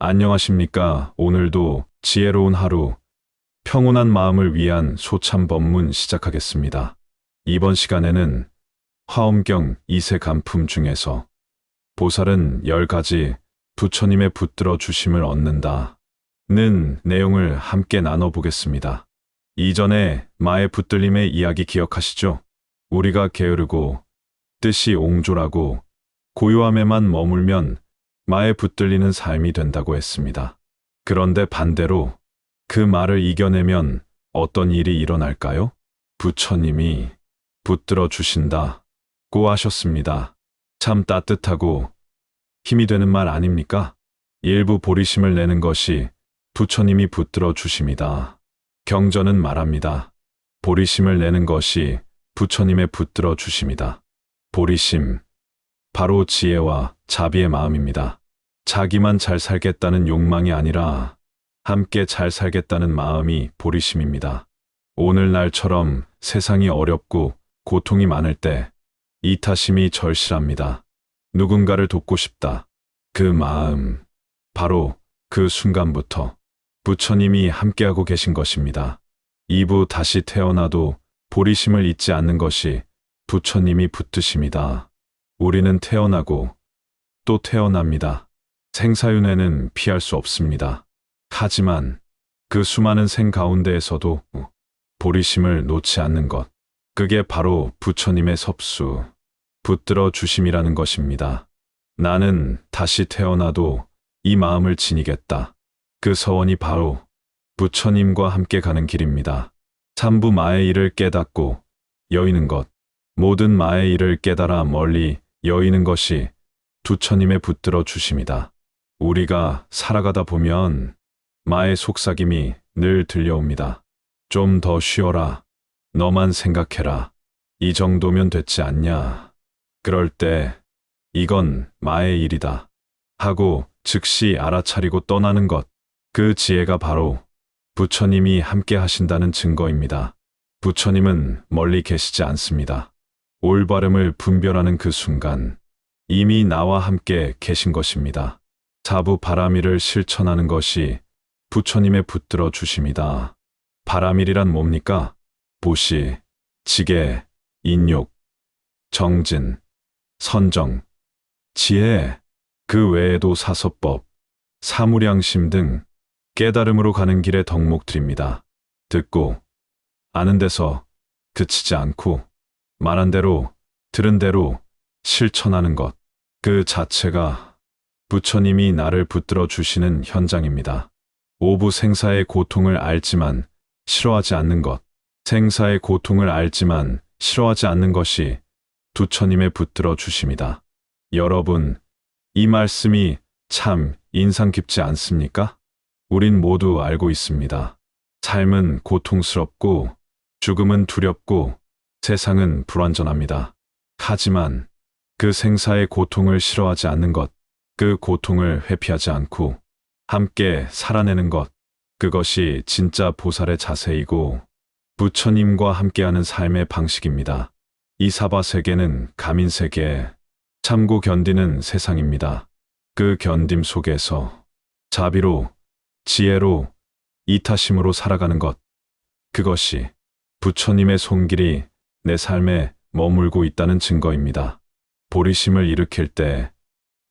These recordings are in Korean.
안녕하십니까. 오늘도 지혜로운 하루, 평온한 마음을 위한 소참 법문 시작하겠습니다. 이번 시간에는 화엄경 2세 간품 중에서 보살은 10가지 부처님의 붙들어 주심을 얻는다는 내용을 함께 나눠보겠습니다. 이전에 마의 붙들림의 이야기 기억하시죠? 우리가 게으르고 뜻이 옹졸하고 고요함에만 머물면 마에 붙들리는 삶이 된다고 했습니다. 그런데 반대로 그 말을 이겨내면 어떤 일이 일어날까요? 부처님이 붙들어 주신다고 하셨습니다. 참 따뜻하고 힘이 되는 말 아닙니까? 일부 보리심을 내는 것이 부처님이 붙들어 주심이다. 경전은 말합니다. 보리심을 내는 것이 부처님의 붙들어 주심이다. 보리심, 바로 지혜와 자비의 마음입니다. 자기만 잘 살겠다는 욕망이 아니라 함께 잘 살겠다는 마음이 보리심입니다. 오늘날처럼 세상이 어렵고 고통이 많을 때 이타심이 절실합니다. 누군가를 돕고 싶다. 그 마음, 바로 그 순간부터 부처님이 함께하고 계신 것입니다. 이부 다시 태어나도 보리심을 잊지 않는 것이 부처님이 붙드심이다. 우리는 태어나고 또 태어납니다. 생사윤회는 피할 수 없습니다. 하지만 그 수많은 생 가운데에서도 보리심을 놓지 않는 것, 그게 바로 부처님의 섭수, 붙들어 주심이라는 것입니다. 나는 다시 태어나도 이 마음을 지니겠다. 그 서원이 바로 부처님과 함께 가는 길입니다. 삼부 마의 일을 깨닫고 여의는 것, 모든 마의 일을 깨달아 멀리 여의는 것이 부처님의 붙들어 주심이다. 우리가 살아가다 보면 마의 속삭임이 늘 들려옵니다. 좀 더 쉬어라. 너만 생각해라. 이 정도면 됐지 않냐. 그럴 때 이건 마의 일이다 하고 즉시 알아차리고 떠나는 것, 그 지혜가 바로 부처님이 함께 하신다는 증거입니다. 부처님은 멀리 계시지 않습니다. 올바름을 분별하는 그 순간 이미 나와 함께 계신 것입니다. 사부 바라밀을 실천하는 것이 부처님의 붙들어 주심이다. 바라밀이란 뭡니까? 보시, 지계, 인욕, 정진, 선정, 지혜, 그 외에도 사서법, 사무량심 등 깨달음으로 가는 길의 덕목들입니다. 듣고 아는 데서 그치지 않고 말한 대로 들은 대로 실천하는 것, 그 자체가 부처님이 나를 붙들어 주시는 현장입니다. 오부 생사의 고통을 알지만 싫어하지 않는 것, 생사의 고통을 알지만 싫어하지 않는 것이 부처님의 붙들어 주심이다. 여러분, 이 말씀이 참 인상 깊지 않습니까? 우린 모두 알고 있습니다. 삶은 고통스럽고 죽음은 두렵고 세상은 불완전합니다. 하지만 그 생사의 고통을 싫어하지 않는 것, 그 고통을 회피하지 않고 함께 살아내는 것, 그것이 진짜 보살의 자세이고 부처님과 함께하는 삶의 방식입니다. 이 사바세계는 가민세계, 참고 견디는 세상입니다. 그 견딤 속에서 자비로, 지혜로, 이타심으로 살아가는 것, 그것이 부처님의 손길이 내 삶에 머물고 있다는 증거입니다. 보리심을 일으킬 때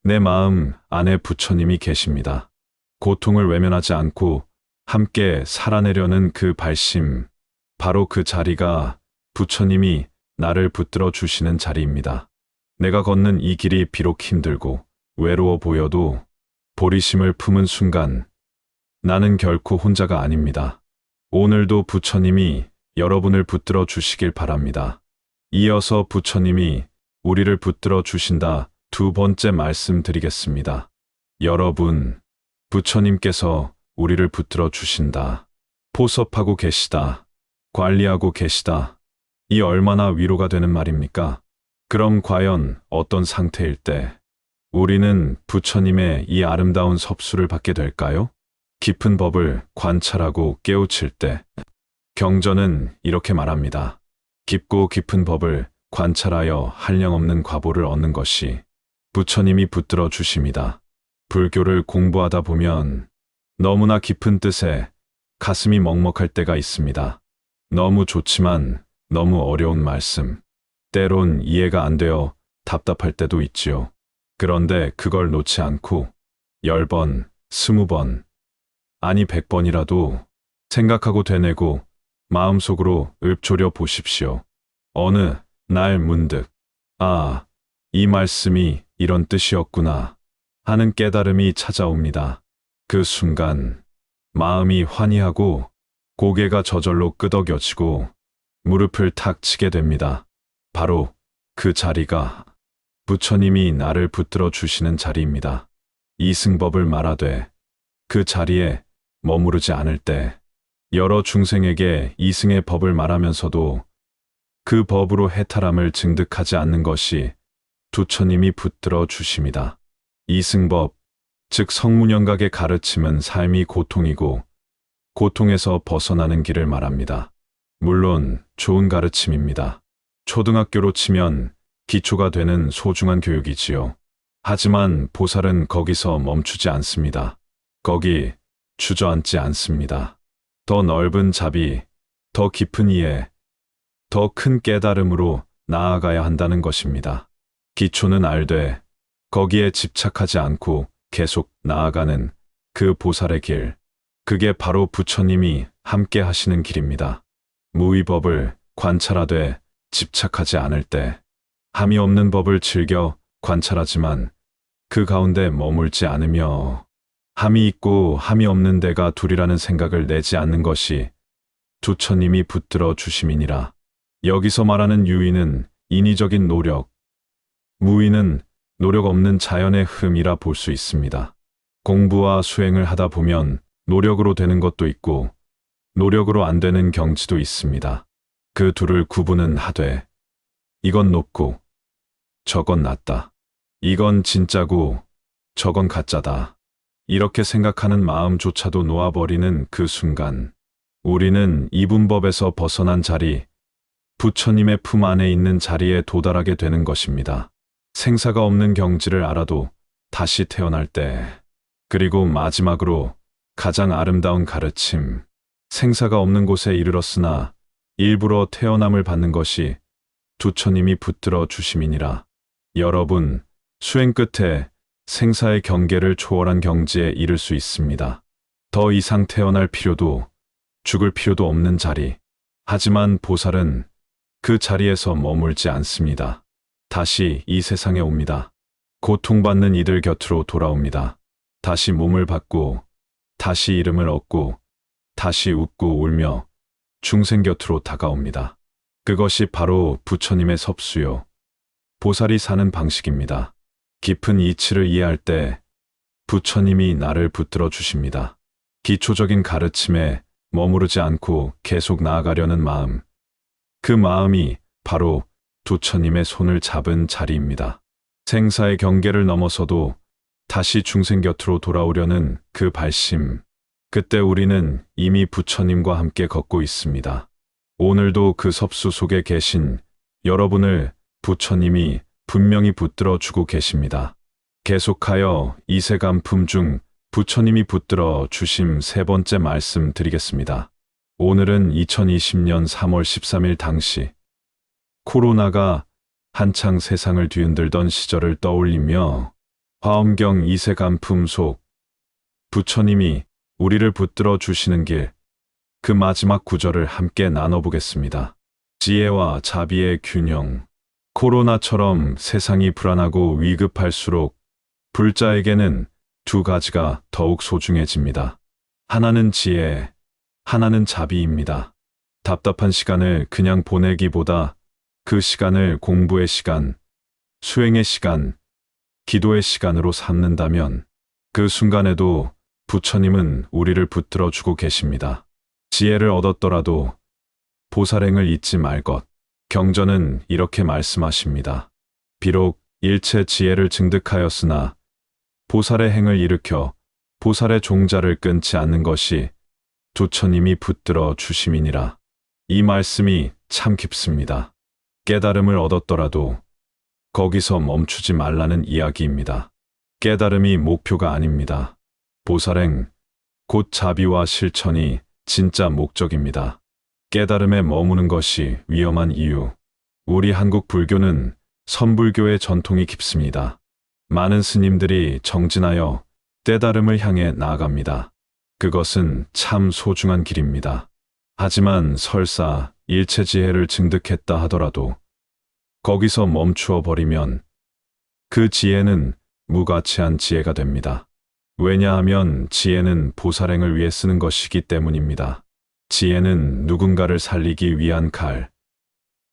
내 마음 안에 부처님이 계십니다. 고통을 외면하지 않고 함께 살아내려는 그 발심, 바로 그 자리가 부처님이 나를 붙들어 주시는 자리입니다. 내가 걷는 이 길이 비록 힘들고 외로워 보여도 보리심을 품은 순간 나는 결코 혼자가 아닙니다. 오늘도 부처님이 여러분을 붙들어 주시길 바랍니다. 이어서 부처님이 우리를 붙들어 주신다 두 번째 말씀드리겠습니다. 여러분, 부처님께서 우리를 붙들어 주신다. 포섭하고 계시다. 관리하고 계시다. 이 얼마나 위로가 되는 말입니까? 그럼 과연 어떤 상태일 때 우리는 부처님의 이 아름다운 섭수를 받게 될까요? 깊은 법을 관찰하고 깨우칠 때 경전은 이렇게 말합니다. 깊고 깊은 법을 관찰하여 한량없는 과보를 얻는 것이 부처님이 붙들어 주심이다. 불교를 공부하다 보면 너무나 깊은 뜻에 가슴이 먹먹할 때가 있습니다. 너무 좋지만 너무 어려운 말씀. 때론 이해가 안 되어 답답할 때도 있지요. 그런데 그걸 놓지 않고 10번, 20번, 아니 100번이라도 생각하고 되뇌고 마음속으로 읊조려 보십시오. 어느 날 문득 아, 이 말씀이 이런 뜻이었구나 하는 깨달음이 찾아옵니다. 그 순간 마음이 환희하고 고개가 저절로 끄덕여지고 무릎을 탁 치게 됩니다. 바로 그 자리가 부처님이 나를 붙들어 주시는 자리입니다. 이승법을 말하되 그 자리에 머무르지 않을 때 여러 중생에게 이승의 법을 말하면서도 그 법으로 해탈함을 증득하지 않는 것이 부처님이 붙들어 주심이다. 이승법, 즉 성문영각의 가르침은 삶이 고통이고 고통에서 벗어나는 길을 말합니다. 물론 좋은 가르침입니다. 초등학교로 치면 기초가 되는 소중한 교육이지요. 하지만 보살은 거기서 멈추지 않습니다. 거기 주저앉지 않습니다. 더 넓은 자비, 더 깊은 이해, 더 큰 깨달음으로 나아가야 한다는 것입니다. 기초는 알되 거기에 집착하지 않고 계속 나아가는 그 보살의 길, 그게 바로 부처님이 함께 하시는 길입니다. 무위법을 관찰하되 집착하지 않을 때 함이 없는 법을 즐겨 관찰하지만 그 가운데 머물지 않으며 함이 있고 함이 없는 데가 둘이라는 생각을 내지 않는 것이 부처님이 붙들어 주심이니라. 여기서 말하는 유의는 인위적인 노력, 무위는 노력 없는 자연의 흠이라 볼 수 있습니다. 공부와 수행을 하다 보면 노력으로 되는 것도 있고 노력으로 안 되는 경지도 있습니다. 그 둘을 구분은 하되 이건 높고 저건 낮다. 이건 진짜고 저건 가짜다. 이렇게 생각하는 마음조차도 놓아버리는 그 순간 우리는 이분법에서 벗어난 자리, 부처님의 품 안에 있는 자리에 도달하게 되는 것입니다. 생사가 없는 경지를 알아도 다시 태어날 때, 그리고 마지막으로 가장 아름다운 가르침, 생사가 없는 곳에 이르렀으나 일부러 태어남을 받는 것이 부처님이 붙들어 주심이니라. 여러분, 수행 끝에 생사의 경계를 초월한 경지에 이를 수 있습니다. 더 이상 태어날 필요도 죽을 필요도 없는 자리. 하지만 보살은 그 자리에서 머물지 않습니다. 다시 이 세상에 옵니다. 고통받는 이들 곁으로 돌아옵니다. 다시 몸을 받고 다시 이름을 얻고 다시 웃고 울며 중생 곁으로 다가옵니다. 그것이 바로 부처님의 섭수요, 보살이 사는 방식입니다. 깊은 이치를 이해할 때 부처님이 나를 붙들어 주십니다. 기초적인 가르침에 머무르지 않고 계속 나아가려는 마음, 그 마음이 바로 부처님의 손을 잡은 자리입니다. 생사의 경계를 넘어서도 다시 중생 곁으로 돌아오려는 그 발심, 그때 우리는 이미 부처님과 함께 걷고 있습니다. 오늘도 그 섭수 속에 계신 여러분을 부처님이 분명히 붙들어 주고 계십니다. 계속하여 이세간품 중 부처님이 붙들어 주심 세 번째 말씀 드리겠습니다. 오늘은 2020년 3월 13일 당시 코로나가 한창 세상을 뒤흔들던 시절을 떠올리며 화엄경 이세간품 속 부처님이 우리를 붙들어 주시는 길, 그 마지막 구절을 함께 나눠보겠습니다. 지혜와 자비의 균형. 코로나처럼 세상이 불안하고 위급할수록 불자에게는 두 가지가 더욱 소중해집니다. 하나는 지혜, 하나는 자비입니다. 답답한 시간을 그냥 보내기보다 그 시간을 공부의 시간, 수행의 시간, 기도의 시간으로 삼는다면 그 순간에도 부처님은 우리를 붙들어 주고 계십니다. 지혜를 얻었더라도 보살행을 잊지 말 것. 경전은 이렇게 말씀하십니다. 비록 일체 지혜를 증득하였으나 보살의 행을 일으켜 보살의 종자를 끊지 않는 것이 부처님이 붙들어 주심이니라. 이 말씀이 참 깊습니다. 깨달음을 얻었더라도 거기서 멈추지 말라는 이야기입니다. 깨달음이 목표가 아닙니다. 보살행, 곧 자비와 실천이 진짜 목적입니다. 깨달음에 머무는 것이 위험한 이유. 우리 한국 불교는 선불교의 전통이 깊습니다. 많은 스님들이 정진하여 깨달음을 향해 나아갑니다. 그것은 참 소중한 길입니다. 하지만 설사 일체지혜를 증득했다 하더라도 거기서 멈추어 버리면 그 지혜는 무가치한 지혜가 됩니다. 왜냐하면 지혜는 보살행을 위해 쓰는 것이기 때문입니다. 지혜는 누군가를 살리기 위한 칼,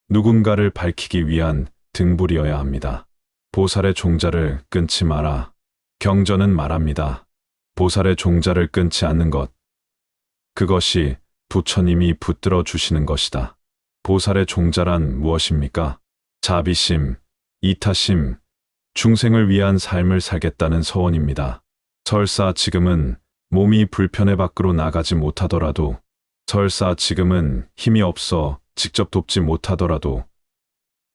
누군가를 밝히기 위한 등불이어야 합니다. 보살의 종자를 끊지 마라. 경전은 말합니다. 보살의 종자를 끊지 않는 것. 그것이 부처님이 붙들어 주시는 것이다. 보살의 종자란 무엇입니까? 자비심, 이타심, 중생을 위한 삶을 살겠다는 서원입니다. 설사 지금은 몸이 불편해 밖으로 나가지 못하더라도, 설사 지금은 힘이 없어 직접 돕지 못하더라도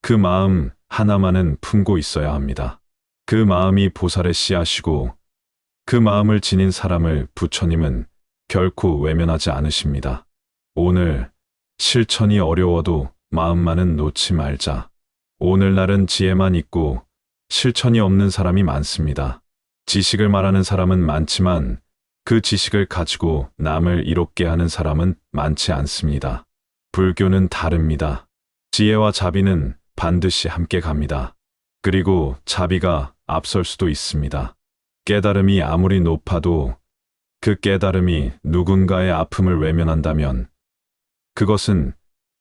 그 마음 하나만은 품고 있어야 합니다. 그 마음이 보살의 씨앗이고 그 마음을 지닌 사람을 부처님은 결코 외면하지 않으십니다. 오늘 실천이 어려워도 마음만은 놓지 말자. 오늘날은 지혜만 있고 실천이 없는 사람이 많습니다. 지식을 말하는 사람은 많지만 그 지식을 가지고 남을 이롭게 하는 사람은 많지 않습니다. 불교는 다릅니다. 지혜와 자비는 반드시 함께 갑니다. 그리고 자비가 앞설 수도 있습니다. 깨달음이 아무리 높아도 그 깨달음이 누군가의 아픔을 외면한다면 그것은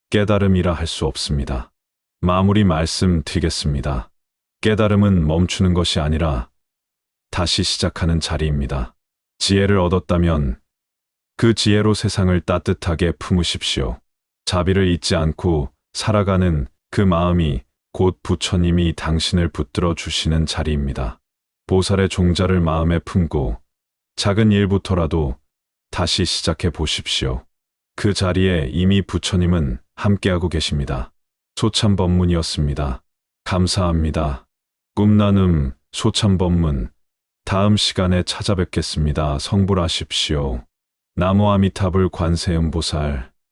깨달음이라 할 수 없습니다. 마무리 말씀드리겠습니다. 깨달음은 멈추는 것이 아니라 다시 시작하는 자리입니다. 지혜를 얻었다면 그 지혜로 세상을 따뜻하게 품으십시오. 자비를 잊지 않고 살아가는 그 마음이 곧 부처님이 당신을 붙들어 주시는 자리입니다. 보살의 종자를 마음에 품고 작은 일부터라도 다시 시작해 보십시오. 그 자리에 이미 부처님은 함께하고 계십니다. 소참법문이었습니다. 감사합니다. 꿈나눔 소참법문. 다음 시간에 찾아뵙겠습니다. 성불하십시오. 나무 아미타불 관세음보살.